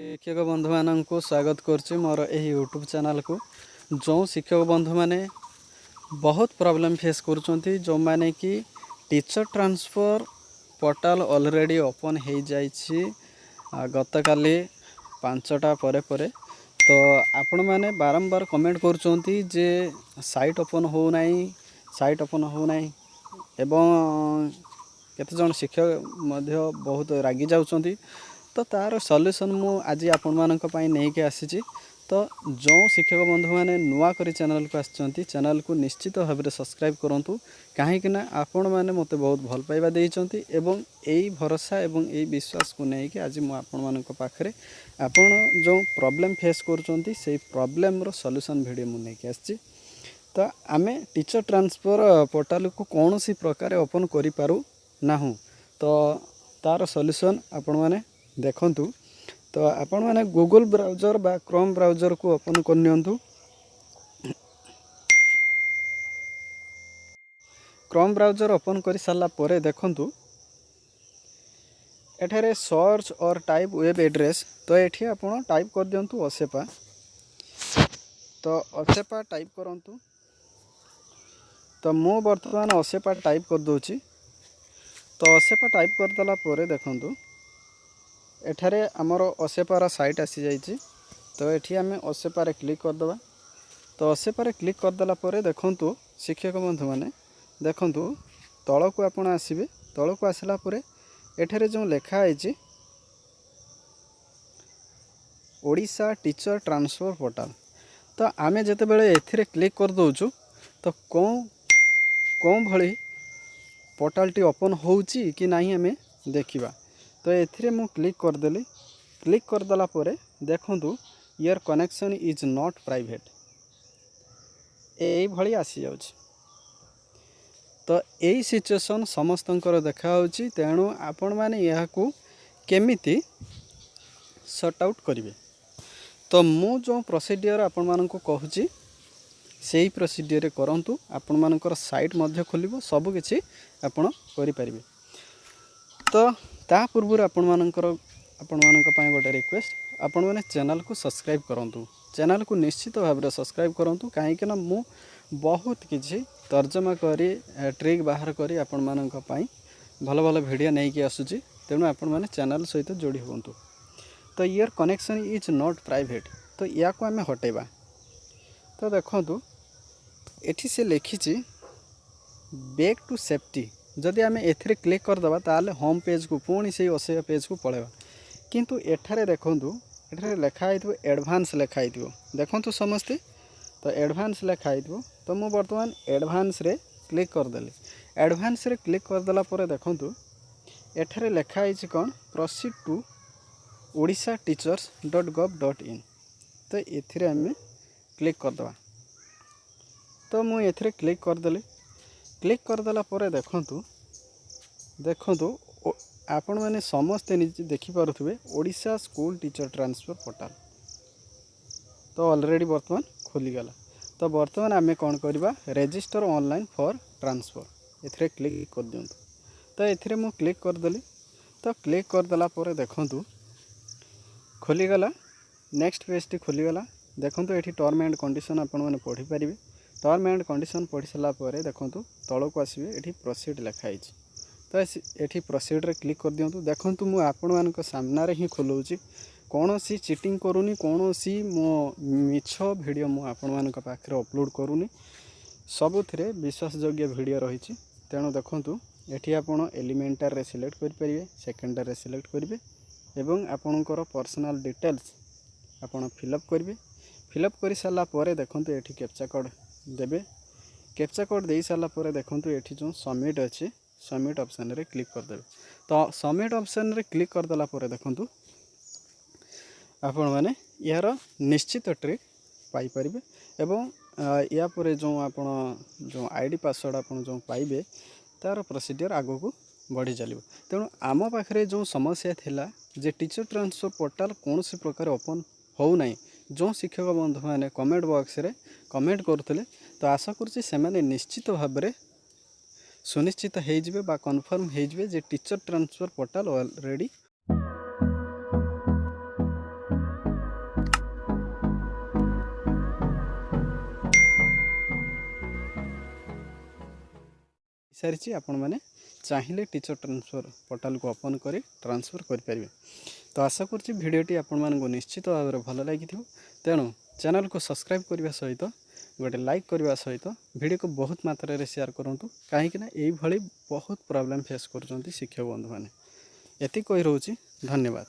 शिक्षक बंधु मान को स्वागत करुच्ची मोर यूट्यूब चैनल को। जो शिक्षक बंधु मैंने बहुत प्रॉब्लम फेस करुँच जो मैंने कि teacher transfer portal already open हो जाइए गत काली 5टा परे तो आपण मैंने बारंबार कमेंट करुँचे जे साइट ओपन हो नहीं एवं केते जन शिक्षक मध्य बहुत रागी जाउछंती। तो तार सॉल्यूशन मु आज आपण मानक पई नहीं के आसी। तो जो शिक्षक बंधु मैंने नुआ करी चैनल को आछंती चैनल को निश्चित भाव में सब्सक्राइब करंतु कहीं ना आपण मैंने मते बहुत भल पाइबा देइछंती एवं एई भरोसा एवं एई विश्वास को नहीं कि आज मु आपण मानक पाखरे आपण जो प्रॉब्लम फेस करछंती से प्रॉब्लम रो सॉल्यूशन वीडियो मु नहीं के आसी। तो आमे टीचर ट्रांसफर पोर्टल को कौन सी प्रकार ओपन करि पारू नाहू तो तार सॉल्यूशन आपण माने देखंतु। तो आपण माने गूगल ब्राउजर बा क्रोम ब्राउजर को ओपन करनियंतु। क्रोम ब्राउजर ओपन कर सारा पर देखंतु एठारे सर्च और टाइप वेब एड्रेस। तो एठी आपण टाइप कर दियंतु ओसेपा। तो ओसेपा टाइप करंतु। तो मु वर्तमान ओसेपा टाइप कर दोची। तो ओसेपा टाइप करदेला पर देखंतु एठारे आमर ओसेपार साइट आसी जाइए। तो एठी आमे ओसेपारे क्लिक करदबा। तो ओसेपारे क्लिक करदेला पर देखंतु शिक्षक बंधु माने देखंतु तल को आपण आसीबे। तल को आसला पर एठारे जो लेखा आइछि ओडिशा टीचर ट्रांसफर पोर्टल। तो आमे जते बेले एथिरे क्लिक कर दोछु तो कौन भली पोर्टल टी ओपन होउची कि नहीं हमें देखिबा। तो एथिरे मु क्लिक करदेली। क्लिक करदेला पर देखंतु your connection is not private एई भली आसी जाउची। तो एई सिचुएशन समस्तंकर देखा होउची। तेणु आपण माने यहा को केमिति सॉर्ट आउट करिवे। तो मु जो प्रोसीजर आपण मानन को कहूची सेही प्रोसीजर करंतु। आपण मानकर साइट मध्य खोलिबो सब किछि आपण करि परिबे। तो ता पूर्व आपण मानकर गोटे रिक्वेस्ट आपण माने चैनल को सब्सक्राइब करंतु। चैनल को निश्चित भाव में सब्सक्राइब करंतु कहीं ना मु बहुत किछि तर्जमा करी ट्रिक बाहर करी आपण मानक पई भल भल वीडियो नहीं कि आसुची। तेणु आपण माने चैनल सहित जोड़ी होंतु। तो your connection is not private. तो या को आमे हटेबा। तो देखंतु एठी से लिखिछि बैक टू सेफ्टी। जदि आमे एथिरे क्लिक करदबा ताले होम पेज को पुणी से ओसे पेज को पळेबा। किंतु एठारे देखंतु एठारे लेखा आइथबो एडवांस लेखा आइथबो देखंतु समस्ते। तो एडवांस लेखा आइथबो। तो मु वर्तमान एडवांस रे क्लिक करदेली। एडवांस रे क्लिक करदेला पर देखंतु एठारे लेखा आइछि कोन प्रोसीड टू odishateachers.gov.in। तो एथिरे आमे क्लिक करदबा। तो मु एथिरे क्लिक करदेली। क्लिक करदेला पर देखंतु आपण मैंने समस्ते निजे देखि पारुथिबे Odisha school teacher transfer portal. तो ऑलरेडी वर्तमान खोली गला। तो वर्तमान आमे कौन करबा रजिस्टर ऑनलाइन फॉर ट्रांसफर एथिरे क्लिक कर दियंतु। तो एथिरे मु क्लिक करदेली। तो क्लिक करदेला पर देखंतु खोली गला। नेक्स्ट पेज टी खोली गला। देखंतु एठी टर्म एंड कंडीशन आपण माने पढ़ी परिबे। टर्म एंड कंडीशन पढ़ी सारा पर देखंतु तल को आसीबे एठी प्रोसीड लेखा आइछि। तो एठी प्रोसीड रे क्लिक कर दियंतु। देखंतु मु आपण मानक सामना रे ही खोलौछि कौन सी चीटिंग करूनी कौन सी मो मिछ वीडियो मु आपण मानक पाखरे अपलोड करूनी सबुथिरे विश्वासयोग्य वीडियो रही। तेणु देखंतु एठी आपण एलिमेंटर रे सिलेक्ट कर परिबे सेकेंडरी रे सिलेक्ट करिवे एवं आपणकर पर्सनल डिटेल्स आपण फिलअप करिवे। फिलअप कर सारा पर देखंतु एठी कैप्चा कोड देबे। कैप्चा कोड दे सारा पर देखंतु एठी जो सबमिट अछि सबमिट ऑप्शन रे क्लिक कर देबे। तो सबमिट ऑप्शन रे क्लिक कर देला पर देखंतु आपण माने यार निश्चित ट्रिक पाई परिबे एवं या पर जो आपण जो आईडी पासवर्ड आपण जो पाइबे तार प्रोसीजर आगो को बढ़ी चलिबो। तेणु आम पाखरे जो समस्या थिला जे टीचर ट्रांसफर पोर्टल कौन सी प्रकार ओपन हो नहीं जो शिक्षक बंधु मैंने कमेंट बॉक्स रे कमेंट करते। तो आशा करुँचे से निश्चित भाव में सुनिश्चित हो बा कन्फर्म हो जे टीचर ट्रांसफर पोर्टल ऑलरेडी सारी आपण मैंने चाहिए टीचर ट्रांसफर पोर्टाल को ओपन कर ट्रांसफर करें। तो आशा करुँच भिडटी आपण निश्चित भाव में भल लगी तेणु चैनल को सब्सक्राइब करने सहित गोटे लाइक करने सहित वीडियो को बहुत मात्रा रे शेयर करूँ कहीं यही बहुत प्रॉब्लम फेस कर शिक्षक बंधु मैंने एति कही रोचे। धन्यवाद।